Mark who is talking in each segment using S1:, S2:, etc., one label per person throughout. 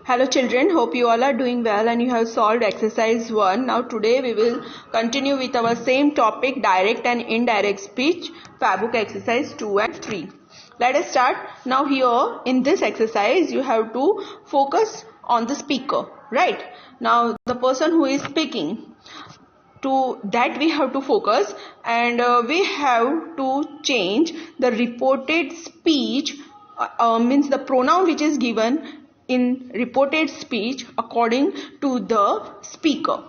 S1: Hello children, hope you all are doing well and you have solved exercise 1. Now today we will continue with our same topic, direct and indirect speech, Fabric exercise 2 and 3. Let us start. Now here in this exercise you have to focus on the speaker, right? Now the person who is speaking, to that we have to focus, and we have to change the reported speech, means the pronoun which is given in reported speech according to the speaker,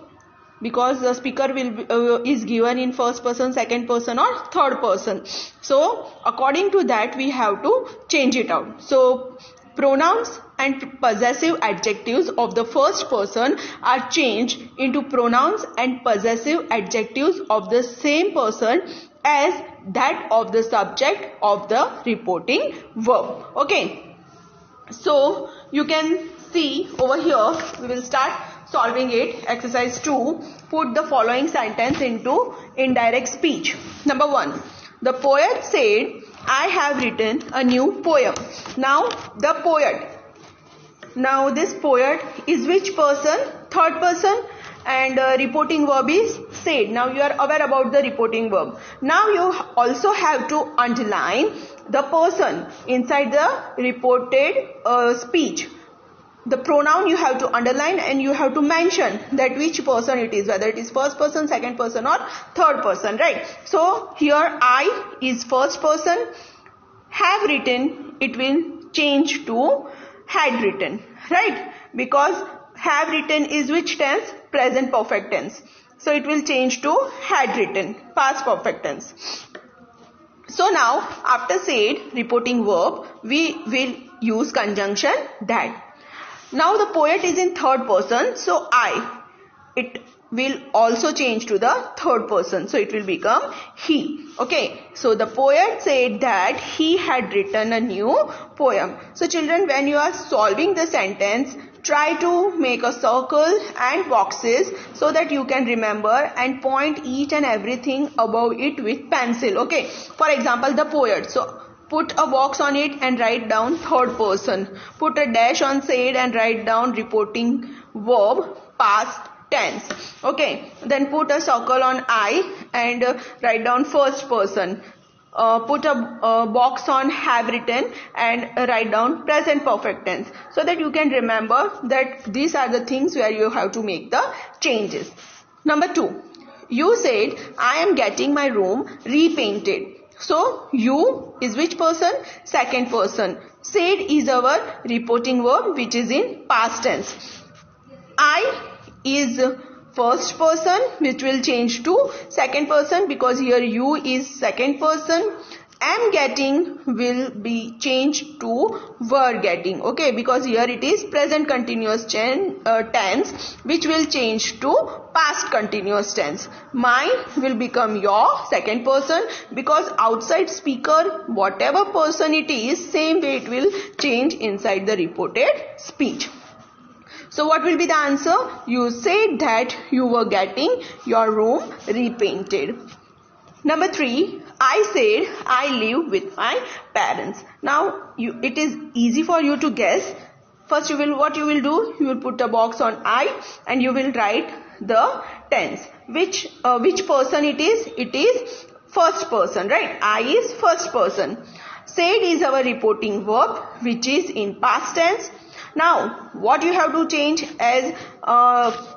S1: because the speaker will is given in first person, second person or third person. So according to that we have to change it out. So pronouns and possessive adjectives of the first person are changed into pronouns and possessive adjectives of the same person as that of the subject of the reporting verb. Okay. So you can see over here, we will start solving it. Exercise 2. Put the following sentence into indirect speech. Number 1. The poet said, I have written a new poem. Now the poet. Now this poet is which person? Third person, and reporting verb is said. Now you are aware about the reporting verb. Now you also have to underline the person inside the reported speech. The pronoun you have to underline and you have to mention that which person it is, whether it is first person, second person or third person, right? So here I is first person, have written, it will change to had written, right? Because have written is which tense? Present perfect tense. So it will change to had written, past perfect tense. So now after said reporting verb, we will use conjunction that. Now the poet is in third person, so I. It will also change to the third person, so it will become he. Okay, so the poet said that he had written a new poem. So children, when you are solving the sentence, try to make a circle and boxes so that you can remember and point each and everything above it with pencil. Okay, for example, the poet. So put a box on it and write down third person. Put a dash on said and write down reporting verb past tense. Okay, then put a circle on I and write down first person. Put a box on have written and write down present perfect tense, so that you can remember that these are the things where you have to make the changes. Number 2. You said I am getting my room repainted. So you is which person? Second person. Said is our reporting verb which is in past tense. I is first person which will change to second person because here you is second person. Am getting will be changed to were getting. Okay, because here it is present continuous tense which will change to past continuous tense. Mine will become your second person because outside speaker, whatever person it is, same way it will change inside the reported speech. So what will be the answer? You said that you were getting your room repainted. Number 3. I said I live with my parents. Now it is easy for you to guess. First what you will do? You will put a box on I and you will write the tense. Which person it is? It is first person, right? I is first person. Said is our reporting verb which is in past tense. Now what you have to change, as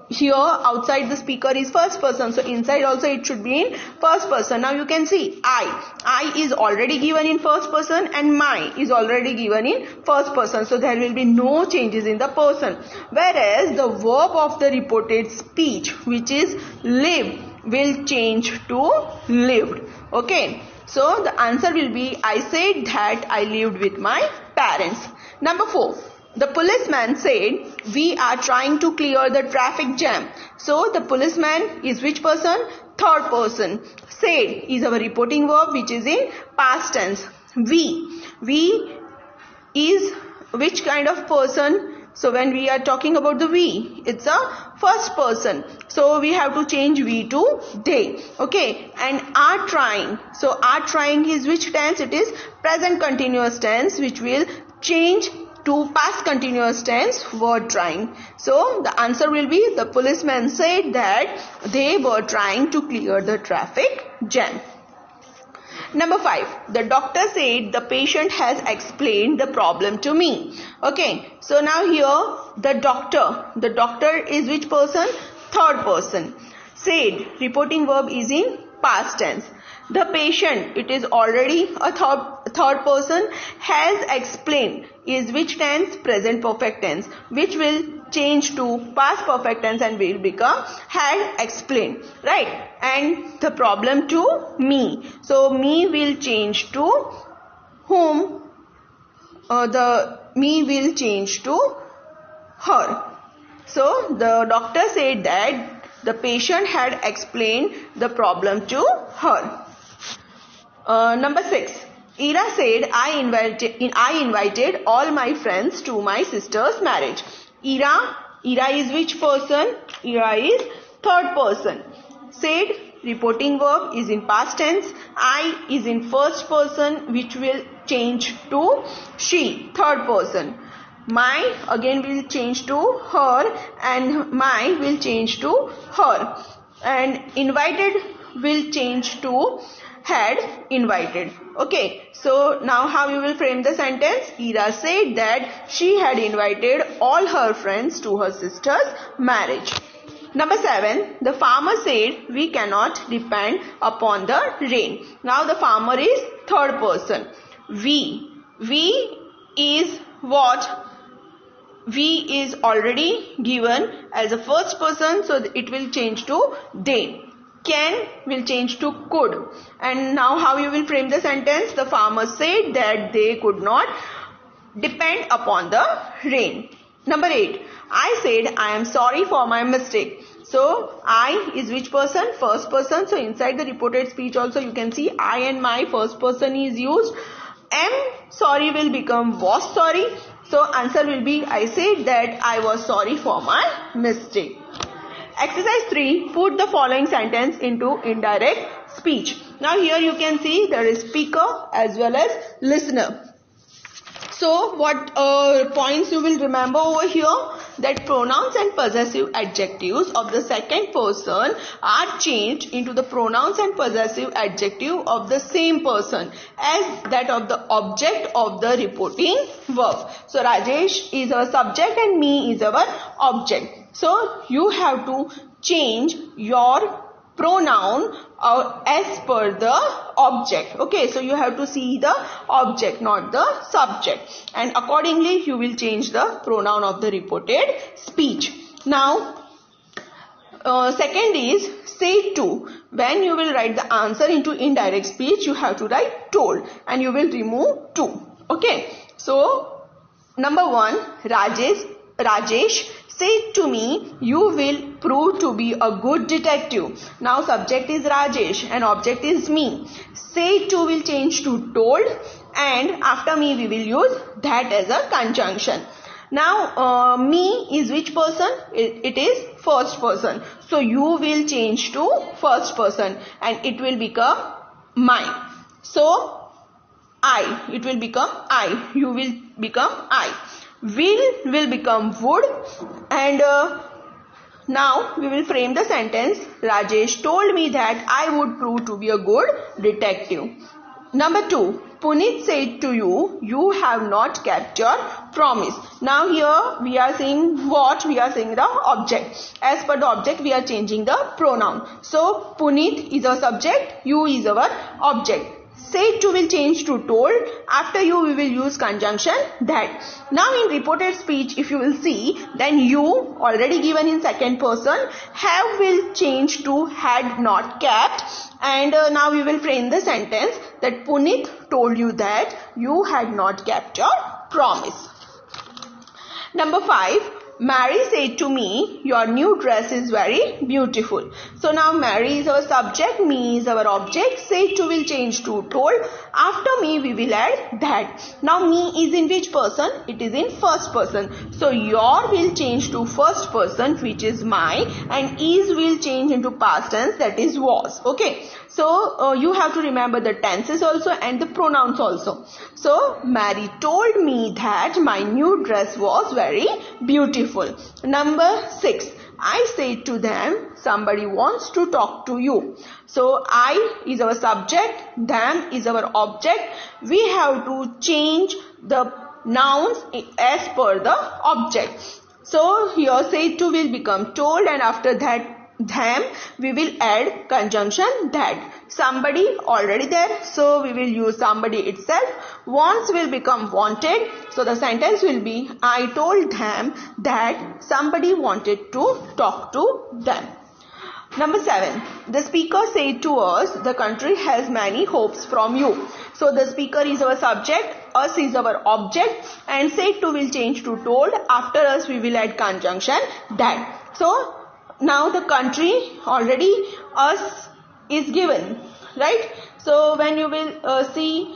S1: here outside the speaker is first person, so inside also it should be in first person. Now you can see I is already given in first person and my is already given in first person, so there will be no changes in the person. Whereas the verb of the reported speech which is live will change to lived. Okay, so the answer will be I said that I lived with my parents. Number 4. The policeman said, we are trying to clear the traffic jam. So the policeman is which person? Third person. Said is our reporting verb which is in past tense. We is which kind of person? So when we are talking about the we, it's a first person. So we have to change we to they. Okay, and are trying. So are trying is which tense? It is present continuous tense which will change to past continuous tense were trying. So the answer will be the policeman said that they were trying to clear the traffic jam. Number 5, the doctor said the patient has explained the problem to me. Okay, so now here the doctor is which person? Third person. Said, reporting verb is in past tense. The patient, it is already a third person. Has explained is which tense? Present perfect tense, which will change to past perfect tense and will become had explained, right? And the problem to me. So me will change to whom? The me will change to her. So the doctor said that the patient had explained the problem to her. Number 6. Ira said, I invited all my friends to my sister's marriage. Ira is which person? Ira is third person. Said, reporting verb is in past tense. I is in first person, which will change to she, third person. My again will change to her and my will change to her. And invited will change to had invited. Okay, so now how you will frame the sentence? Ira said that she had invited all her friends to her sister's marriage. Number 7, the farmer said we cannot depend upon the rain. Now the farmer is third person. We is what? We is already given as a first person, so it will change to they. Can will change to could. And now how you will frame the sentence? The farmer said that they could not depend upon the rain. Number 8, I said I am sorry for my mistake. So I is which person? First person. So inside the reported speech also you can see I and my, first person is used. Am sorry will become was sorry. So answer will be I said that I was sorry for my mistake. Exercise 3, put the following sentence into indirect speech. Now here you can see there is speaker as well as listener. So what points you will remember over here? That pronouns and possessive adjectives of the second person are changed into the pronouns and possessive adjective of the same person as that of the object of the reporting verb. So Rajesh is our subject and me is our object. So you have to change your pronoun as per the object. Okay, so you have to see the object, not the subject, and accordingly you will change the pronoun of the reported speech. Now second is say to. When you will write the answer into indirect speech, you have to write told and you will remove to. Okay, so number 1, Rajesh said to me, you will prove to be a good detective. Now subject is Rajesh and object is me. Said to will change to told and after me we will use that as a conjunction. Now me is which person? It is first person. So you will change to first person and it will become my. So I, it will become I. You will become I. Will become would, and now we will frame the sentence. Rajesh told me that I would prove to be a good detective. Number 2, Puneet said to you, you have not kept your promise. Now here we are saying what? We are saying the object. As per the object we are changing the pronoun. So Puneet is our subject, you is our object. Said to will change to told. After you we will use conjunction that. Now in reported speech if you will see, then you already given in second person, have will change to had not kept, and now we will frame the sentence that Puneet told you that you had not kept your promise. Number 5, Mary said to me, your new dress is very beautiful. So now Mary is our subject, me is our object, said to will change to told. After me we will add that. Now me is in which person? It is in first person. So your will change to first person, which is my, and is will change into past tense, that is was. Okay. So you have to remember the tenses also and the pronouns also. So Mary told me that my new dress was very beautiful. Number 6. I said to them, somebody wants to talk to you. So I is our subject, them is our object. We have to change the nouns as per the object. So here said to will become told, and after that them we will add conjunction that. Somebody already there, so we will use somebody itself. Wants will become wanted, so the sentence will be I told them that somebody wanted to talk to them. Number 7. The speaker said to us, the country has many hopes from you. So the speaker is our subject, us is our object, and said to will change to told. After us we will add conjunction that. So now the country already us is given, right? So when you will see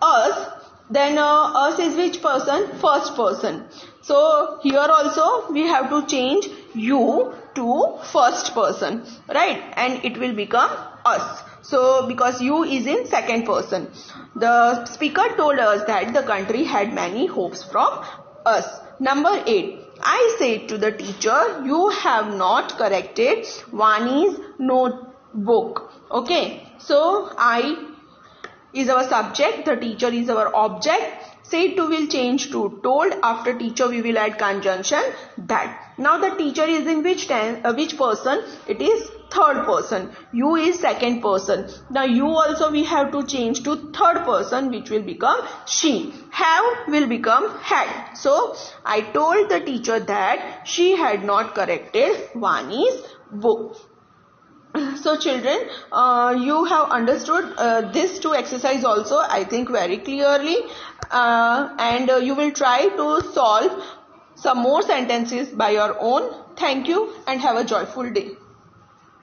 S1: us, then us is which person? First person. So here also we have to change you to first person, right? And it will become us. So because you is in second person. The speaker told us that the country had many hopes from us. Number 8. I said to the teacher, you have not corrected Vani's notebook. Okay. So I is our subject, the teacher is our object. Said to will change to told. After teacher we will add conjunction that. Now the teacher is in which person? It is third person. You is second person. Now you also we have to change to third person, which will become she. Have will become had. So I told the teacher that she had not corrected Vani's book. So children, you have understood this two exercise also, I think, very clearly, and you will try to solve some more sentences by your own. Thank you and have a joyful day.